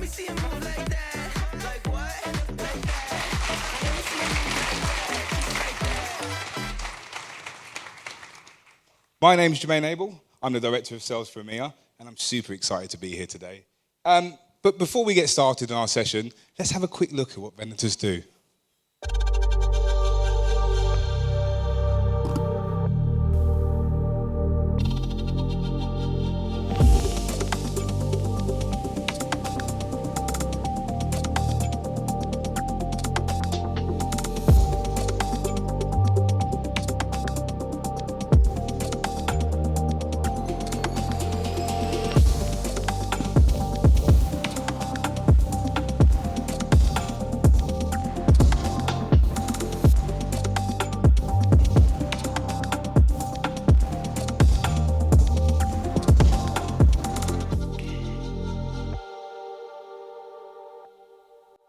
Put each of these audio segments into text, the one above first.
see you move like that. Like what? Like that. Let me see you move like that. My name's Jermaine Abel. I'm the Director of Sales for EMEA, and I'm super excited to be here today. But before we get started on our session, let's have a quick look at what Venatus do.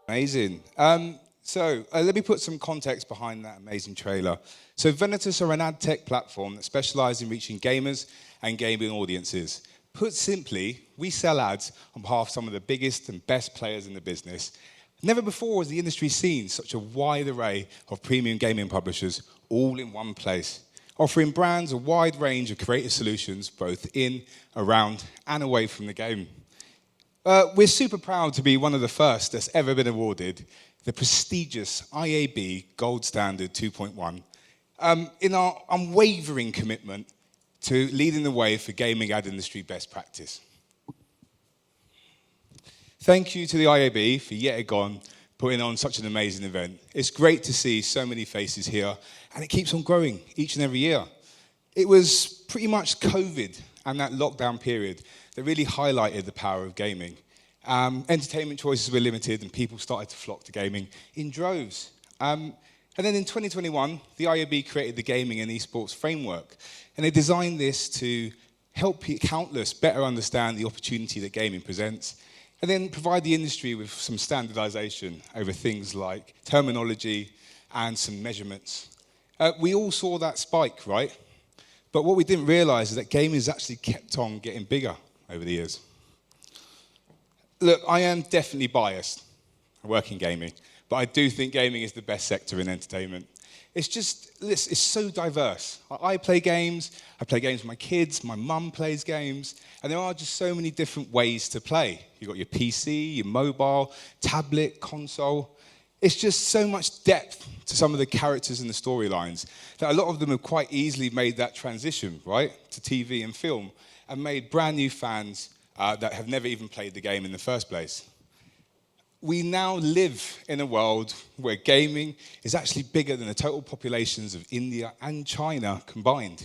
Amazing. Let me put some context behind that amazing trailer. So Venatus are an ad tech platform that specializes in reaching gamers and gaming audiences. Put simply, we sell ads on behalf of some of the biggest and best players in the business. Never before has the industry seen such a wide array of premium gaming publishers all in one place, offering brands a wide range of creative solutions both in, around, and away from the game. We're super proud to be one of the first that's ever been awarded the prestigious IAB Gold Standard 2.1 in our unwavering commitment to leading the way for gaming ad industry best practice. Thank you to the IAB for yet again putting on such an amazing event. It's great to see so many faces here, and it keeps on growing each and every year. It was pretty much COVID and that lockdown period that really highlighted the power of gaming. Entertainment choices were limited and people started to flock to gaming in droves. And then in 2021, the IAB created the Gaming and Esports Framework, and they designed this to help countless better understand the opportunity that gaming presents, and then provide the industry with some standardization over things like terminology and some measurements. We all saw that spike, right? But what we didn't realize is that gaming has actually kept on getting bigger over the years. Look, I am definitely biased. I work in gaming, but I do think gaming is the best sector in entertainment. It's so diverse. I play games with my kids, my mum plays games, and there are just so many different ways to play. You've got your PC, your mobile, tablet, console. It's just so much depth to some of the characters and the storylines that a lot of them have quite easily made that transition, right, to TV and film, and made brand new fans that have never even played the game in the first place. We now live in a world where gaming is actually bigger than the total populations of India and China combined.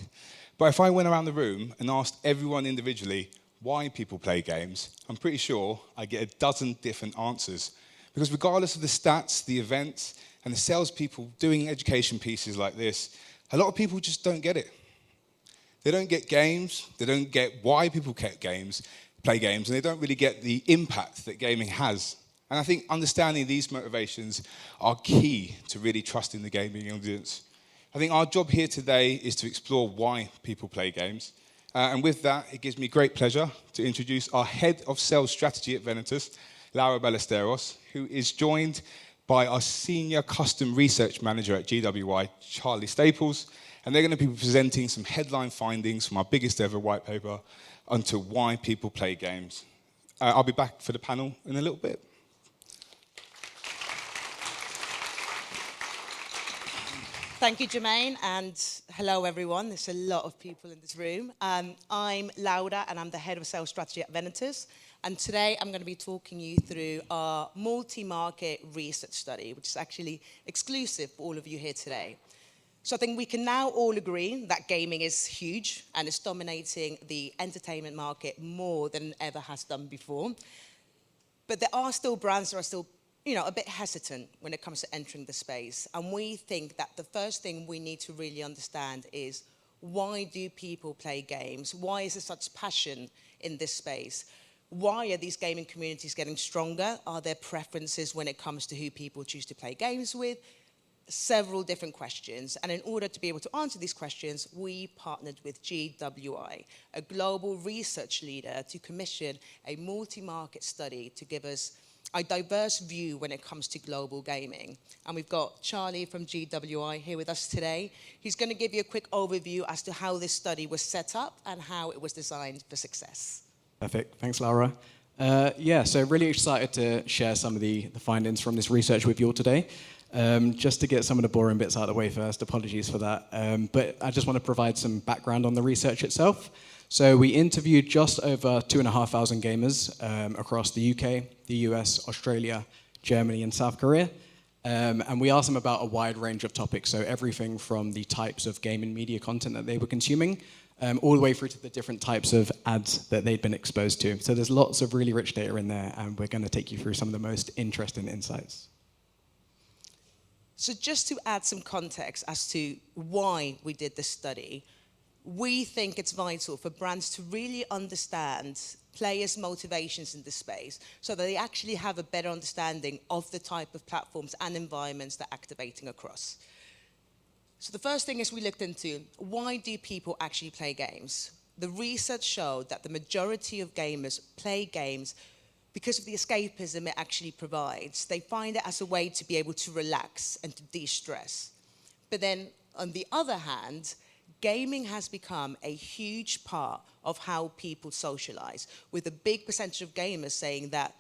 But if I went around the room and asked everyone individually why people play games, I'm pretty sure I'd get a dozen different answers. Because regardless of the stats, the events, and the salespeople doing education pieces like this, a lot of people just don't get it. They don't get games, they don't get why people play games, and they don't really get the impact that gaming has. And I think understanding these motivations are key to really trusting the gaming audience. I think our job here today is to explore why people play games. And with that, it gives me great pleasure to introduce our Head of Sales Strategy at Venatus, Laura Ballesteros, who is joined by our Senior Custom Research Manager at GWI, Charlie Staples, and they're going to be presenting some headline findings from our biggest ever white paper onto why people play games. I'll be back for the panel in a little bit. Thank you, Jermaine, and hello, everyone. There's a lot of people in this room. I'm Laura, and I'm the Head of Sales Strategy at Venatus. And today, I'm going to be talking you through our multi-market research study, which is actually exclusive for all of you here today. So I think we can now all agree that gaming is huge and is dominating the entertainment market more than it ever has done before. But there are still brands that are still a bit hesitant when it comes to entering the space. And we think that the first thing we need to really understand is, why do people play games? Why is there such passion in this space? Why are these gaming communities getting stronger? Are there preferences when it comes to who people choose to play games with? several different questions. And in order to be able to answer these questions, we partnered with GWI, a global research leader, to commission a multi-market study to give us a diverse view when it comes to global gaming. And we've got Charlie from GWI here with us today. He's going to give you a quick overview as to how this study was set up and how it was designed for success. Perfect. Thanks, Laura. So really excited to share some of the findings from this research with you all today. Just to get some of the boring bits out of the way first, apologies for that. But I just want to provide some background on the research itself. So we interviewed just over 2,500 gamers across the UK, the US, Australia, Germany, and South Korea. And we asked them about a wide range of topics, so everything from the types of gaming media content that they were consuming, all the way through to the different types of ads that they'd been exposed to. So there's lots of really rich data in there, and we're going to take you through some of the most interesting insights. So just to add some context as to why we did this study, we think it's vital for brands to really understand players' motivations in this space so that they actually have a better understanding of the type of platforms and environments they're activating across. So the first thing is we looked into, why do people actually play games? The research showed that the majority of gamers play games because of the escapism it actually provides. They find it as a way to be able to relax and to de-stress. But then, on the other hand, gaming has become a huge part of how people socialize, with a big percentage of gamers saying that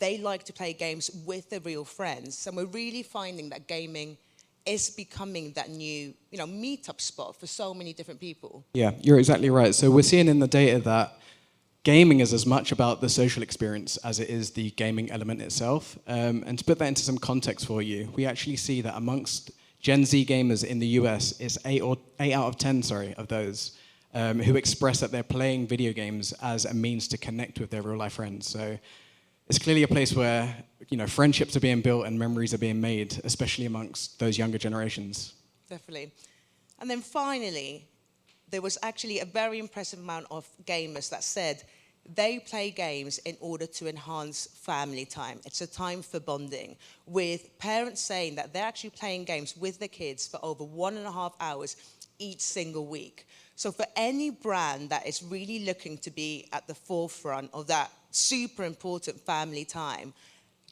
they like to play games with their real friends. And we're really finding that gaming is becoming that new, meetup spot for so many different people. Yeah, you're exactly right. So we're seeing in the data that gaming is as much about the social experience as it is the gaming element itself. And to put that into some context for you, we actually see that amongst Gen Z gamers in the US, it's 8 out of 10 of those who express that they're playing video games as a means to connect with their real life friends. So it's clearly a place where friendships are being built and memories are being made, especially amongst those younger generations. Definitely. And then finally, there was actually a very impressive amount of gamers that said they play games in order to enhance family time. It's a time for bonding, with parents saying that they're actually playing games with their kids for over 1.5 hours each single week. So for any brand that is really looking to be at the forefront of that super important family time,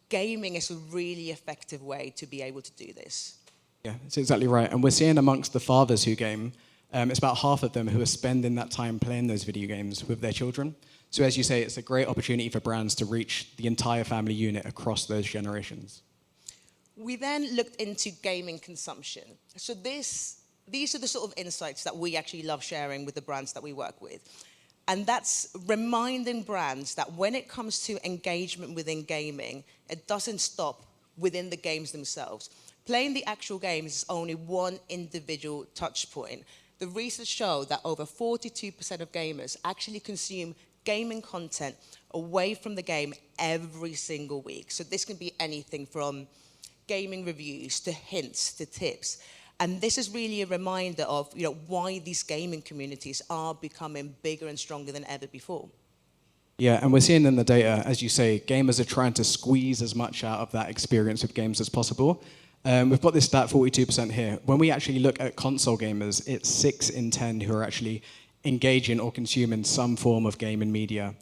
gaming is a really effective way to be able to do this. Yeah, that's exactly right. And we're seeing amongst the fathers who game, it's about half of them who are spending that time playing those video games with their children. So as you say, it's a great opportunity for brands to reach the entire family unit across those generations. We then looked into gaming consumption. So these are the sort of insights that we actually love sharing with the brands that we work with. And that's reminding brands that when it comes to engagement within gaming, it doesn't stop within the games themselves. Playing the actual games is only one individual touch point. The research showed that over 42% of gamers actually consume gaming content away from the game every single week. So this can be anything from gaming reviews to hints to tips. And this is really a reminder of why these gaming communities are becoming bigger and stronger than ever before. Yeah, and we're seeing in the data, as you say, gamers are trying to squeeze as much out of that experience with games as possible. We've got this stat, 42% here. When we actually look at console gamers, it's 6 in 10 who are actually engaging or consuming some form of gaming media,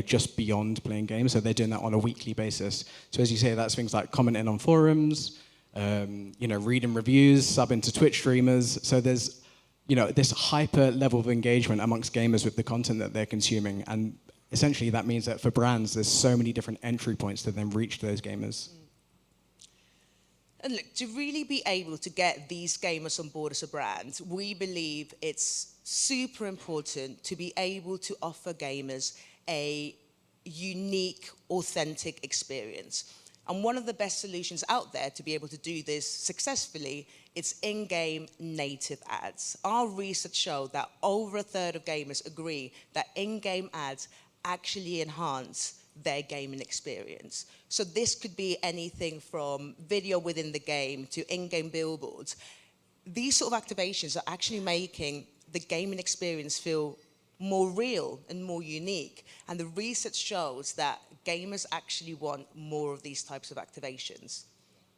just beyond playing games. So they're doing that on a weekly basis. So as you say, that's things like commenting on forums, reading reviews, subbing to Twitch streamers. So there's, this hyper level of engagement amongst gamers with the content that they're consuming. And essentially that means that for brands, there's so many different entry points to then reach those gamers. And look, to really be able to get these gamers on board as a brand, we believe it's super important to be able to offer gamers a unique, authentic experience. And one of the best solutions out there to be able to do this successfully is in-game native ads. Our research showed that over a third of gamers agree that in-game ads actually enhance their gaming experience. So this could be anything from video within the game to in-game billboards. These sort of activations are actually making the gaming experience feel more real and more unique. And the research shows that gamers actually want more of these types of activations.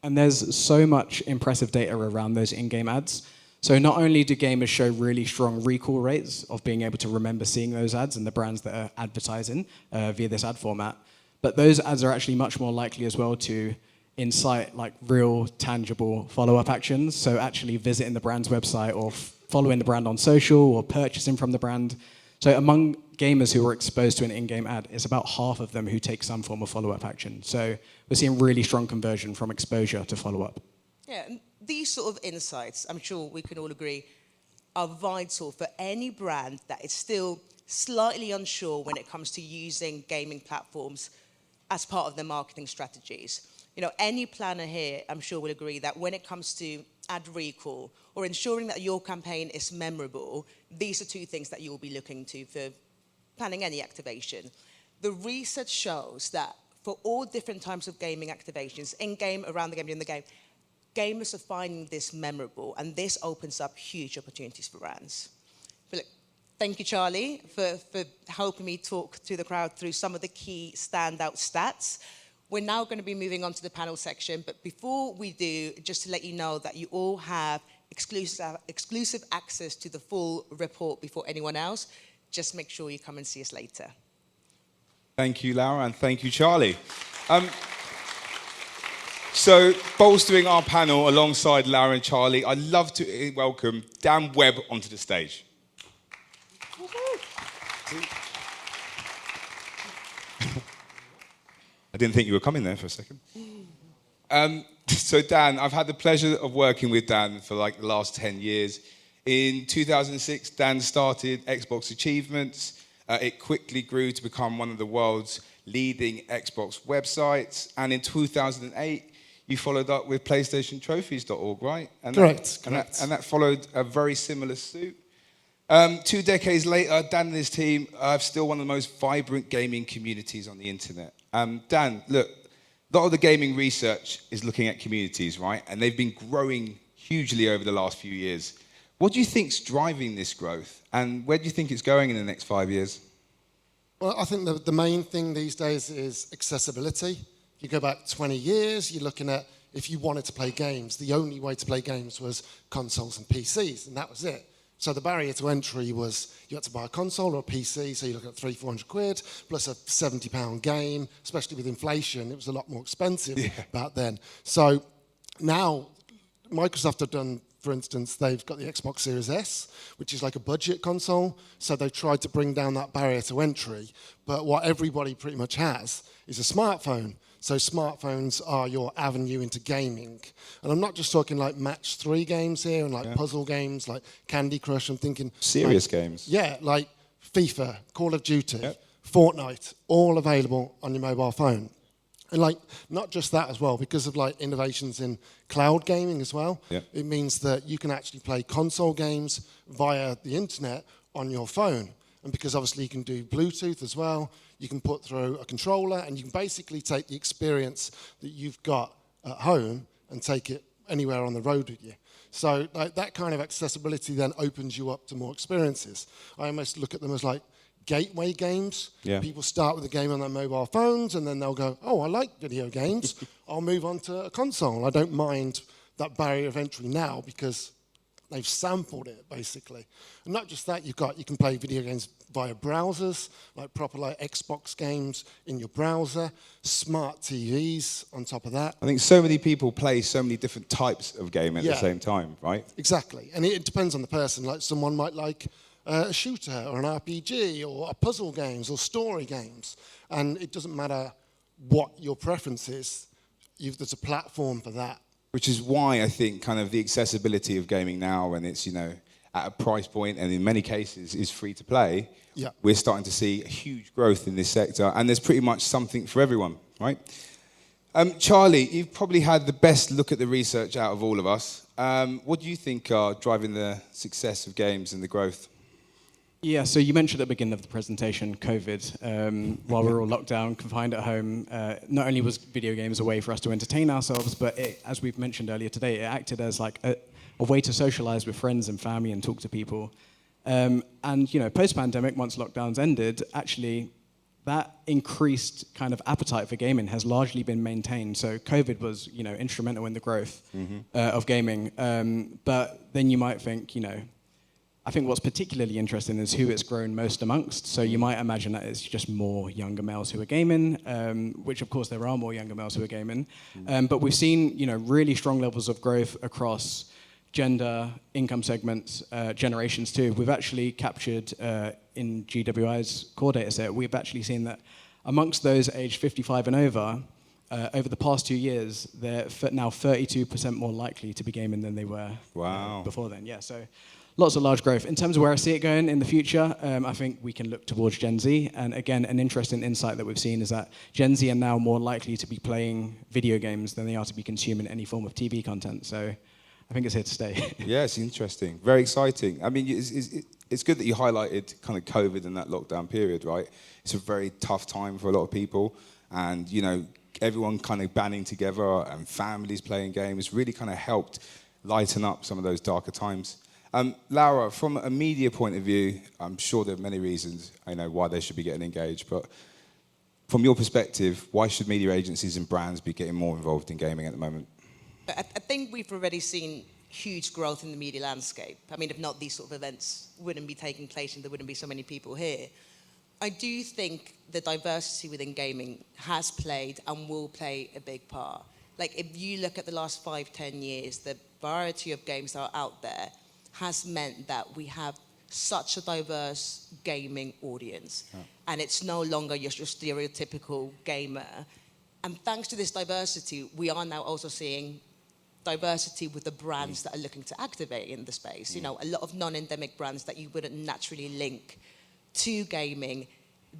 And there's so much impressive data around those in-game ads. So not only do gamers show really strong recall rates of being able to remember seeing those ads and the brands that are advertising via this ad format, but those ads are actually much more likely as well to incite like real tangible follow-up actions. So actually visiting the brand's website or following the brand on social or purchasing from the brand. So among gamers who are exposed to an in-game ad, it's about half of them who take some form of follow-up action. So we're seeing really strong conversion from exposure to follow-up. Yeah, and these sort of insights, I'm sure we can all agree, are vital for any brand that is still slightly unsure when it comes to using gaming platforms as part of their marketing strategies. You know, any planner here, I'm sure will agree that when it comes to ad recall or ensuring that your campaign is memorable, these are two things that you'll be looking to for planning any activation. The research shows that for all different types of gaming activations, in-game, around the game, during the game, gamers are finding this memorable, and this opens up huge opportunities for brands. But look, thank you, Charlie, for helping me talk to the crowd through some of the key standout stats. We're now going to be moving on to the panel section, but before we do, just to let you know that you all have exclusive access to the full report before anyone else. Just make sure you come and see us later. Thank you, Laura, and thank you, Charlie. So, bolstering our panel alongside Laura and Charlie, I'd love to welcome Dan Webb onto the stage. I didn't think you were coming there for a second. So Dan, I've had the pleasure of working with Dan for like the last 10 years. In 2006, Dan started Xbox Achievements. It quickly grew to become one of the world's leading Xbox websites. And in 2008, you followed up with PlayStationTrophies.org, right? And Correct. And that followed a very similar suit. 2 decades later, Dan and his team have still one of the most vibrant gaming communities on the internet. Dan, look, a lot of the gaming research is looking at communities, right? And they've been growing hugely over the last few years. What do you think's driving this growth? And where do you think it's going in the next 5 years? Well, I think the main thing these days is accessibility. You go back 20 years, you're looking at if you wanted to play games, the only way to play games was consoles and PCs, and that was it. So the barrier to entry was you had to buy a console or a PC, so you're looking at £300-400 plus a £70 game, especially with inflation. It was a lot more expensive back then. So now Microsoft have done, for instance, they've got the Xbox Series S, which is like a budget console. So they've tried to bring down that barrier to entry. But what everybody pretty much has is a smartphone. So smartphones are your avenue into gaming. And I'm not just talking like match 3 games here and like puzzle games like Candy Crush. I'm thinking Serious like, games. Yeah, like FIFA, Call of Duty, Fortnite, all available on your mobile phone. And like not just that as well, because of like innovations in cloud gaming as well. It means that you can actually play console games via the internet on your phone. And because obviously you can do Bluetooth as well, you can put through a controller and you can basically take the experience that you've got at home and take it anywhere on the road with you. So like, that kind of accessibility then opens you up to more experiences. I almost look at them as like gateway games. People start with a game on their mobile phones and then they'll go, oh, I like video games. I'll move on to a console. I don't mind that barrier of entry now because they've sampled it, basically. And not just that, you can play video games via browsers, like proper like Xbox games in your browser, smart TVs on top of that. I think so many people play so many different types of game at the same time, right? Exactly. And it depends on the person. Like someone might like a shooter or an RPG or a puzzle games or story games. And it doesn't matter what your preference is, there's a platform for that. Which is why I think kind of the accessibility of gaming now, when it's, you know, at a price point and in many cases is free to play, we're starting to see a huge growth in this sector, and there's pretty much something for everyone, right? Charlie, you've probably had the best look at the research out of all of us. What do you think are driving the success of games and the growth? Yeah, so you mentioned at the beginning of the presentation, COVID. While we were all locked down, confined at home, not only was video games a way for us to entertain ourselves, but it, as we've mentioned earlier today, it acted as like a way to socialize with friends and family and talk to people. And, you know, post-pandemic, once lockdowns ended, actually, that increased kind of appetite for gaming has largely been maintained. So COVID was, instrumental in the growth of gaming. But then you might think, I think what's particularly interesting is who it's grown most amongst. So you might imagine that it's just more younger males who are gaming, which of course there are more younger males who are gaming. But we've seen, really strong levels of growth across gender, income segments, generations too. We've actually captured in GWI's core data set, we've actually seen that amongst those aged 55 and over the past 2 years, they're now 32% more likely to be gaming than they were before then. Yeah, so lots of large growth. In terms of where I see it going in the future, I think we can look towards Gen Z. And again, an interesting insight that we've seen is that Gen Z are now more likely to be playing video games than they are to be consuming any form of TV content. So I think it's here to stay. Yeah, it's interesting. Very exciting. I mean, it's good that you highlighted kind of COVID and that lockdown period, right? It's a very tough time for a lot of people. And, everyone kind of banding together and families playing games really kind of helped lighten up some of those darker times. Laura, from a media point of view, I'm sure there are many reasons why they should be getting engaged. But from your perspective, why should media agencies and brands be getting more involved in gaming at the moment? I think we've already seen huge growth in the media landscape. I mean, if not, these sort of events wouldn't be taking place and there wouldn't be so many people here. I do think the diversity within gaming has played and will play a big part. Like, if you look at the last 5-10 years, the variety of games that are out there has meant that we have such a diverse gaming audience. Yeah. And it's no longer your stereotypical gamer. And thanks to this diversity, we are now also seeing diversity with the brands that are looking to activate in the space. A lot of non-endemic brands that you wouldn't naturally link to gaming,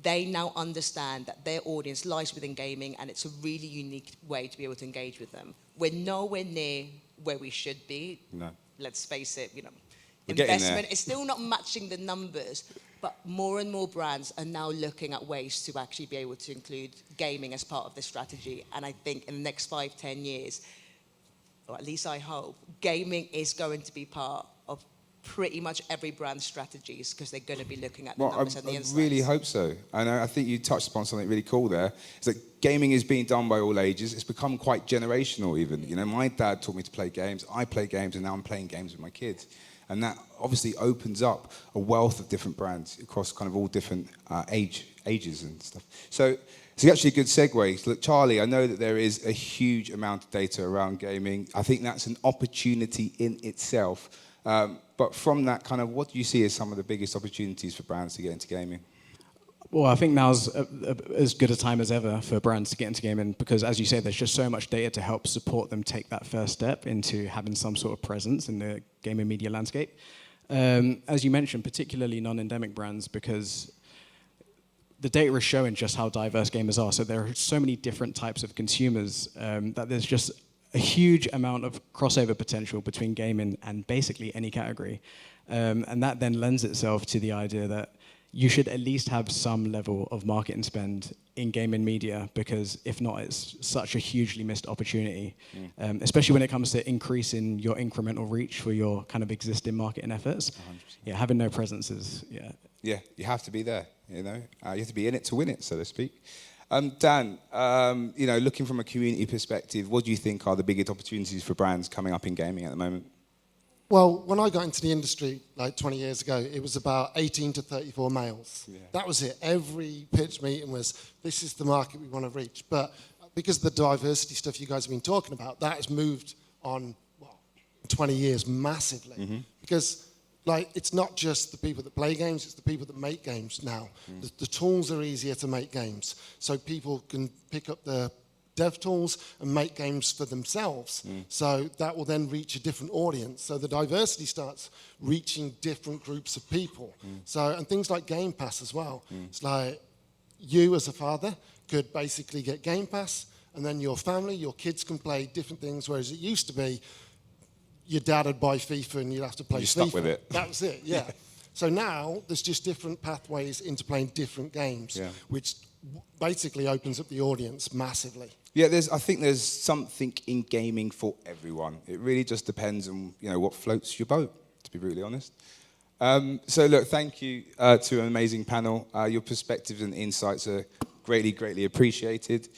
they now understand that their audience lies within gaming, and it's a really unique way to be able to engage with them. We're nowhere near where we should be. No. Let's face it, investment is still not matching the numbers, but more and more brands are now looking at ways to actually be able to include gaming as part of the strategy. And I think in the next 5-10 years, or at least I hope, gaming is going to be part of pretty much every brand's strategies, because they're going to be looking at the numbers and the insights. I really hope so. And I think you touched upon something really cool there. It's that gaming is being done by all ages. It's become quite generational even. My dad taught me to play games. I play games, and now I'm playing games with my kids. And that obviously opens up a wealth of different brands across kind of all different ages and stuff. So it's actually a good segue. Look, Charlie, I know that there is a huge amount of data around gaming. I think that's an opportunity in itself. But from that kind of, what do you see as some of the biggest opportunities for brands to get into gaming? Well, I think now's as good a time as ever for brands to get into gaming, because, as you say, there's just so much data to help support them take that first step into having some sort of presence in the gaming media landscape. As you mentioned, particularly non-endemic brands, because the data is showing just how diverse gamers are. So there are so many different types of consumers that there's just a huge amount of crossover potential between gaming and basically any category. And that then lends itself to the idea that you should at least have some level of marketing spend in gaming media, because if not, it's such a hugely missed opportunity, especially when it comes to increasing your incremental reach for your kind of existing marketing efforts. 100%. Yeah, having no presence is, Yeah, you have to be there, you have to be in it to win it, so to speak. Dan, looking from a community perspective, what do you think are the biggest opportunities for brands coming up in gaming at the moment? Well, when I got into the industry like 20 years ago, it was about 18 to 34 males. Yeah. That was it. Every pitch meeting was, this is the market we want to reach. But because of the diversity stuff you guys have been talking about, that has moved on, 20 years massively. Mm-hmm. Because it's not just the people that play games, it's the people that make games now. The tools are easier to make games. So people can pick up the dev tools and make games for themselves. So that will then reach a different audience. So the diversity starts reaching different groups of people. So, and things like Game Pass as well. It's like you as a father could basically get Game Pass, and then your family, your kids can play different things, whereas it used to be your dad would buy FIFA and you'd have to play FIFA. You're stuck with it. That was it, yeah. So now there's just different pathways into playing different games, which basically opens up the audience massively. Yeah, I think there's something in gaming for everyone. It really just depends on what floats your boat, to be brutally honest. So look, thank you to an amazing panel. Your perspectives and insights are greatly, greatly appreciated.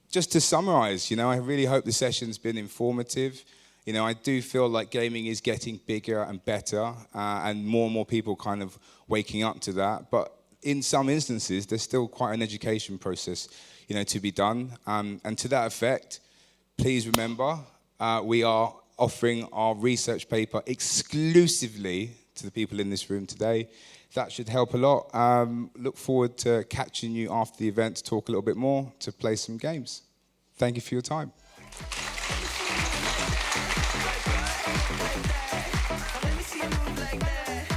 Just to summarize, I really hope the session's been informative. I do feel like gaming is getting bigger and better, and more people kind of waking up to that. But in some instances, there's still quite an education process, to be done. And to that effect, please remember, we are offering our research paper exclusively to the people in this room today. That should help a lot. Look forward to catching you after the event to talk a little bit more, to play some games. Thank you for your time. Let me see you move like that.